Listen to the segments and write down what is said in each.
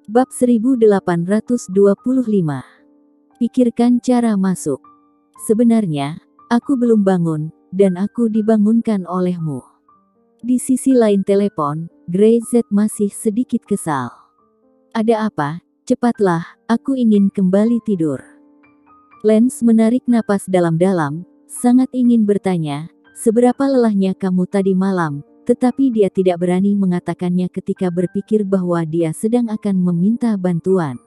Bab 1825. Pikirkan cara masuk. Sebenarnya, aku belum bangun, dan aku dibangunkan olehmu. Di sisi lain telepon, Grey-Z masih sedikit kesal. Ada apa? Cepatlah, aku ingin kembali tidur. Lance menarik napas dalam-dalam, sangat ingin bertanya, seberapa lelahnya kamu tadi malam, tetapi dia tidak berani mengatakannya ketika berpikir bahwa dia sedang akan meminta bantuan.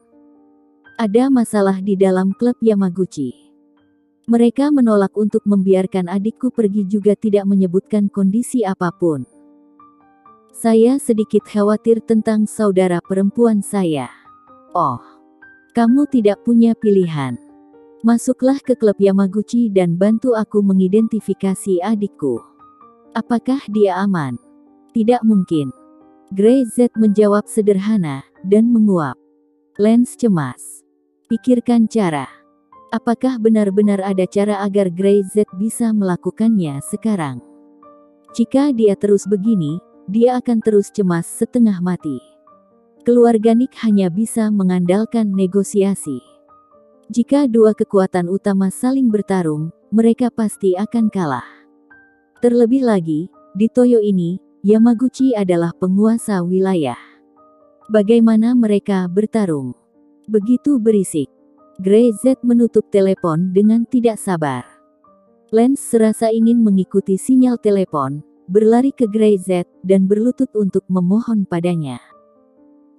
Ada masalah di dalam klub Yamaguchi. Mereka menolak untuk membiarkan adikku pergi juga tidak menyebutkan kondisi apapun. Saya sedikit khawatir tentang saudara perempuan saya. Oh, kamu tidak punya pilihan. Masuklah ke klub Yamaguchi dan bantu aku mengidentifikasi adikku. Apakah dia aman? Tidak mungkin. Grey-Z menjawab sederhana, dan menguap. Lance cemas. Pikirkan cara. Apakah benar-benar ada cara agar Grey-Z bisa melakukannya sekarang? Jika dia terus begini, dia akan terus cemas setengah mati. Keluarga Nick hanya bisa mengandalkan negosiasi. Jika dua kekuatan utama saling bertarung, mereka pasti akan kalah. Terlebih lagi, di Toyo ini, Yamaguchi adalah penguasa wilayah. Bagaimana mereka bertarung? Begitu berisik. Grey-Z menutup telepon dengan tidak sabar. Lance serasa ingin mengikuti sinyal telepon, berlari ke Grey-Z, dan berlutut untuk memohon padanya.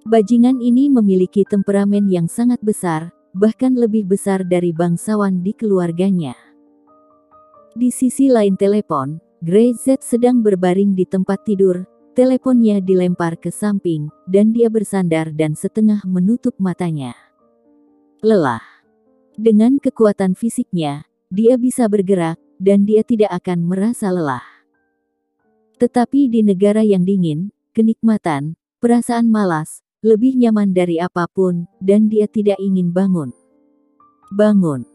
Bajingan ini memiliki temperamen yang sangat besar, bahkan lebih besar dari bangsawan di keluarganya. Di sisi lain telepon, Grey-Z sedang berbaring di tempat tidur, teleponnya dilempar ke samping, dan dia bersandar dan setengah menutup matanya. Lelah. Dengan kekuatan fisiknya, dia bisa bergerak, dan dia tidak akan merasa lelah. Tetapi di negara yang dingin, kenikmatan, perasaan malas, lebih nyaman dari apapun, dan dia tidak ingin bangun. Bangun.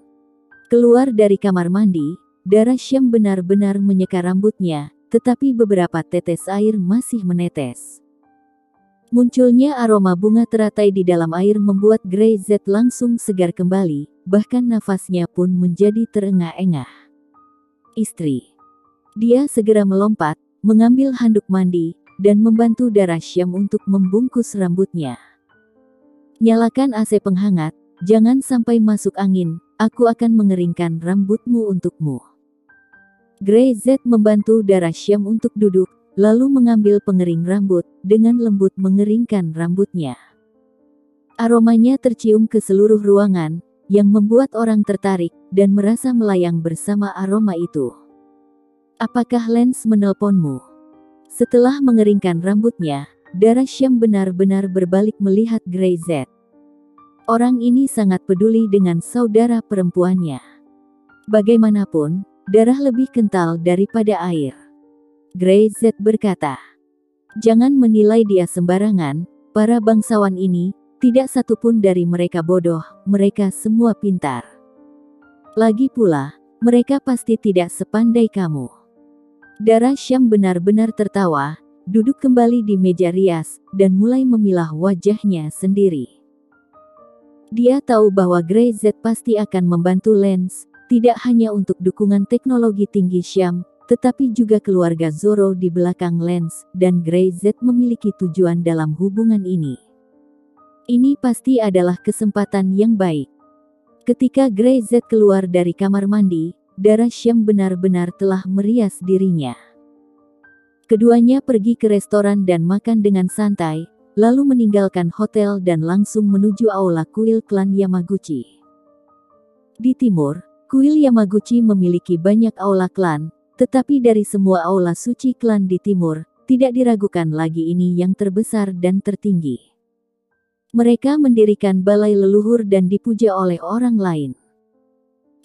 Keluar dari kamar mandi, darah Syam benar-benar menyeka rambutnya, tetapi beberapa tetes air masih menetes. Munculnya aroma bunga teratai di dalam air membuat Grey-Z langsung segar kembali, bahkan nafasnya pun menjadi terengah-engah. Istri. Dia segera melompat, mengambil handuk mandi, dan membantu darah Syam untuk membungkus rambutnya. Nyalakan AC penghangat, jangan sampai masuk angin, aku akan mengeringkan rambutmu untukmu. Grey-Z membantu darah Syam untuk duduk, lalu mengambil pengering rambut, dengan lembut mengeringkan rambutnya. Aromanya tercium ke seluruh ruangan, yang membuat orang tertarik, dan merasa melayang bersama aroma itu. Apakah Lance menelponmu? Setelah mengeringkan rambutnya, darah Syam benar-benar berbalik melihat Grey-Z. Orang ini sangat peduli dengan saudara perempuannya. Bagaimanapun, darah lebih kental daripada air. Grey-Z berkata, jangan menilai dia sembarangan, para bangsawan ini, tidak satupun dari mereka bodoh, mereka semua pintar. Lagi pula, mereka pasti tidak sepandai kamu. Darah Syam benar-benar tertawa, duduk kembali di meja rias, dan mulai memilah wajahnya sendiri. Dia tahu bahwa Grey-Z pasti akan membantu Lance, tidak hanya untuk dukungan teknologi tinggi Syam, tetapi juga keluarga Zoro di belakang Lance, dan Grey-Z memiliki tujuan dalam hubungan ini. Ini pasti adalah kesempatan yang baik. Ketika Grey-Z keluar dari kamar mandi, darah Syam benar-benar telah merias dirinya. Keduanya pergi ke restoran dan makan dengan santai, lalu meninggalkan hotel dan langsung menuju aula kuil klan Yamaguchi. Di timur, kuil Yamaguchi memiliki banyak aula klan, tetapi dari semua aula suci klan di timur, tidak diragukan lagi ini yang terbesar dan tertinggi. Mereka mendirikan balai leluhur dan dipuja oleh orang lain.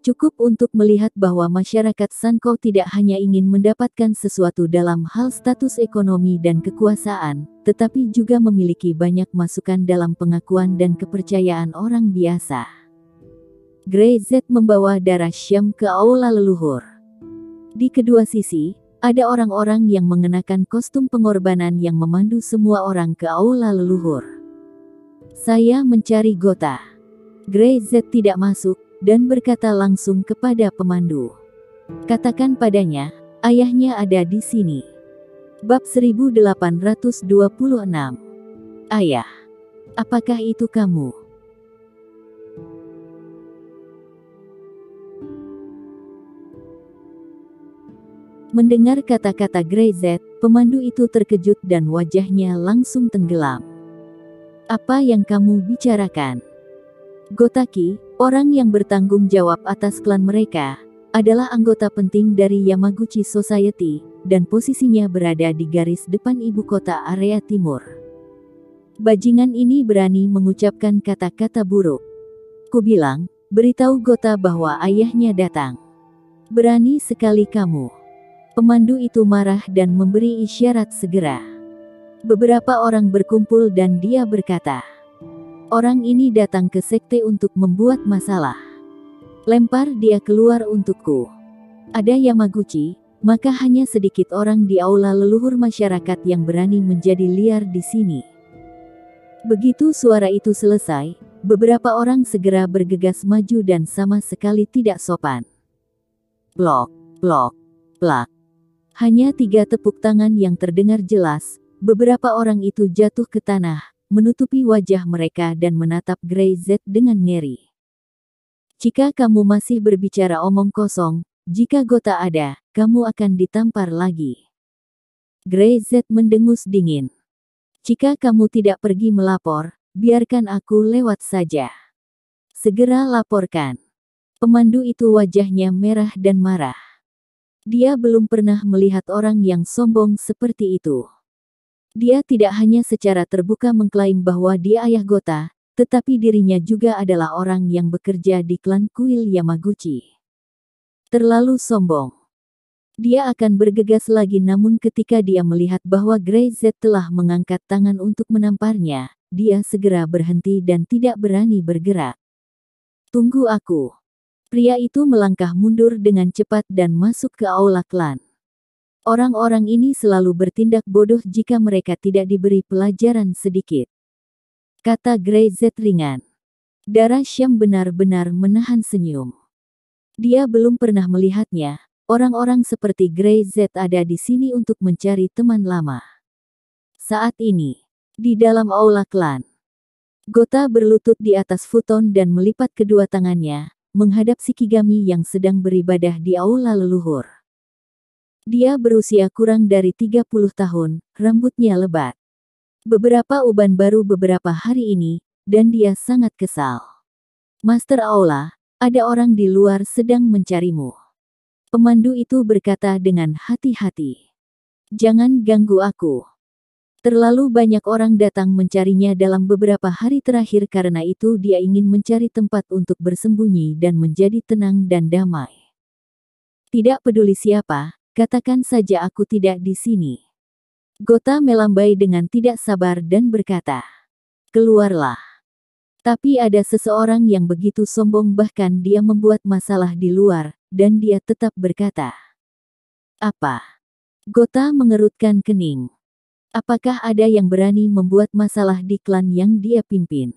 Cukup untuk melihat bahwa masyarakat Sankou tidak hanya ingin mendapatkan sesuatu dalam hal status ekonomi dan kekuasaan, tetapi juga memiliki banyak masukan dalam pengakuan dan kepercayaan orang biasa. Grey-Z membawa darah Syam ke aula leluhur. Di kedua sisi, ada orang-orang yang mengenakan kostum pengorbanan yang memandu semua orang ke aula leluhur. Saya mencari Gota. Grey Z tidak masuk, dan berkata langsung kepada pemandu. Katakan padanya, ayahnya ada di sini. Bab 1826. Ayah. Apakah itu kamu? Mendengar kata-kata Grey Z, pemandu itu terkejut dan wajahnya langsung tenggelam. Apa yang kamu bicarakan? Gotaki, orang yang bertanggung jawab atas klan mereka, adalah anggota penting dari Yamaguchi Society, dan posisinya berada di garis depan ibu kota area timur. Bajingan ini berani mengucapkan kata-kata buruk. Ku bilang, beritahu Gota bahwa ayahnya datang. Berani sekali kamu. Pemandu itu marah dan memberi isyarat segera. Beberapa orang berkumpul dan dia berkata, orang ini datang ke sekte untuk membuat masalah. Lempar dia keluar untukku. Ada Yamaguchi, maka hanya sedikit orang di aula leluhur masyarakat yang berani menjadi liar di sini. Begitu suara itu selesai, beberapa orang segera bergegas maju dan sama sekali tidak sopan. Plok, plok, plak. Hanya 3 tepuk tangan yang terdengar jelas, beberapa orang itu jatuh ke tanah, menutupi wajah mereka dan menatap Grey Z dengan ngeri. Jika kamu masih berbicara omong kosong, jika Gota ada, kamu akan ditampar lagi. Grey Z mendengus dingin. Jika kamu tidak pergi melapor, biarkan aku lewat saja. Segera laporkan. Pemandu itu wajahnya merah dan marah. Dia belum pernah melihat orang yang sombong seperti itu. Dia tidak hanya secara terbuka mengklaim bahwa dia ayah Gota, tetapi dirinya juga adalah orang yang bekerja di klan kuil Yamaguchi. Terlalu sombong. Dia akan bergegas lagi, namun ketika dia melihat bahwa Grey Z telah mengangkat tangan untuk menamparnya, dia segera berhenti dan tidak berani bergerak. Tunggu aku. Pria itu melangkah mundur dengan cepat dan masuk ke aula klan. Orang-orang ini selalu bertindak bodoh jika mereka tidak diberi pelajaran sedikit. Kata Grey Z ringan. Darah Syam benar-benar menahan senyum. Dia belum pernah melihatnya. Orang-orang seperti Grey Z ada di sini untuk mencari teman lama. Saat ini, di dalam aula klan, Gota berlutut di atas futon dan melipat kedua tangannya, menghadap Shikigami yang sedang beribadah di aula leluhur. Dia berusia kurang dari 30 tahun, rambutnya lebat. Beberapa uban baru beberapa hari ini, dan dia sangat kesal. Master Aula, ada orang di luar sedang mencarimu. Pemandu itu berkata dengan hati-hati. Jangan ganggu aku. Terlalu banyak orang datang mencarinya dalam beberapa hari terakhir, karena itu dia ingin mencari tempat untuk bersembunyi dan menjadi tenang dan damai. Tidak peduli siapa, katakan saja aku tidak di sini. Gota melambai dengan tidak sabar dan berkata, keluarlah. Tapi ada seseorang yang begitu sombong, bahkan dia membuat masalah di luar, dan dia tetap berkata. Apa? Gota mengerutkan kening. Apakah ada yang berani membuat masalah di klan yang dia pimpin?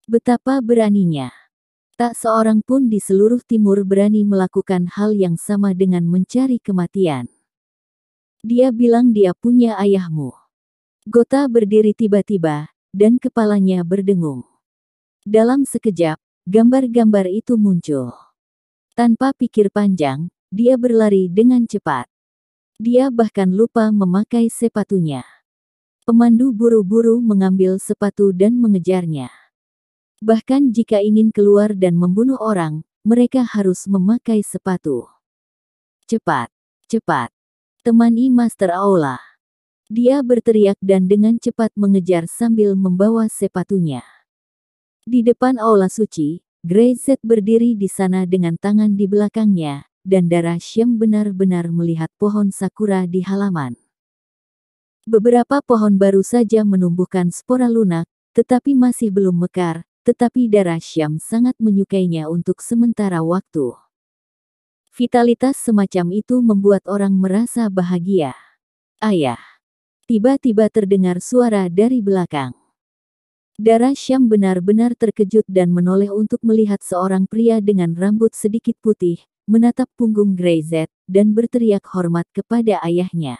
Betapa beraninya. Tak seorang pun di seluruh timur berani melakukan hal yang sama dengan mencari kematian. Dia bilang dia punya ayahmu. Gota berdiri tiba-tiba, dan kepalanya berdengung. Dalam sekejap, gambar-gambar itu muncul. Tanpa pikir panjang, dia berlari dengan cepat. Dia bahkan lupa memakai sepatunya. Pemandu buru-buru mengambil sepatu dan mengejarnya. Bahkan jika ingin keluar dan membunuh orang, mereka harus memakai sepatu. Cepat, cepat. Temani Master Aula. Dia berteriak dan dengan cepat mengejar sambil membawa sepatunya. Di depan aula suci, Grey Z berdiri di sana dengan tangan di belakangnya, dan darah Syam benar-benar melihat pohon sakura di halaman. Beberapa pohon baru saja menumbuhkan spora lunak, tetapi masih belum mekar, tetapi darah Syam sangat menyukainya untuk sementara waktu. Vitalitas semacam itu membuat orang merasa bahagia. Ayah. Tiba-tiba terdengar suara dari belakang. Darah Syam benar-benar terkejut dan menoleh untuk melihat seorang pria dengan rambut sedikit putih, menatap punggung Greyzet, dan berteriak hormat kepada ayahnya.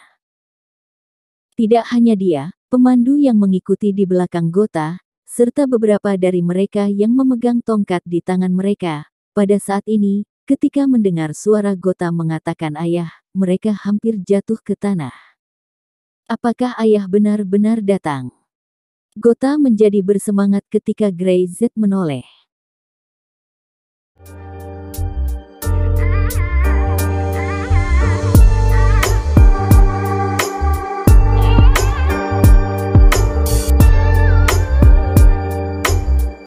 Tidak hanya dia, pemandu yang mengikuti di belakang Gota, serta beberapa dari mereka yang memegang tongkat di tangan mereka. Pada saat ini, ketika mendengar suara Gota mengatakan ayah, mereka hampir jatuh ke tanah. Apakah ayah benar-benar datang? Gota menjadi bersemangat ketika Greyzet menoleh.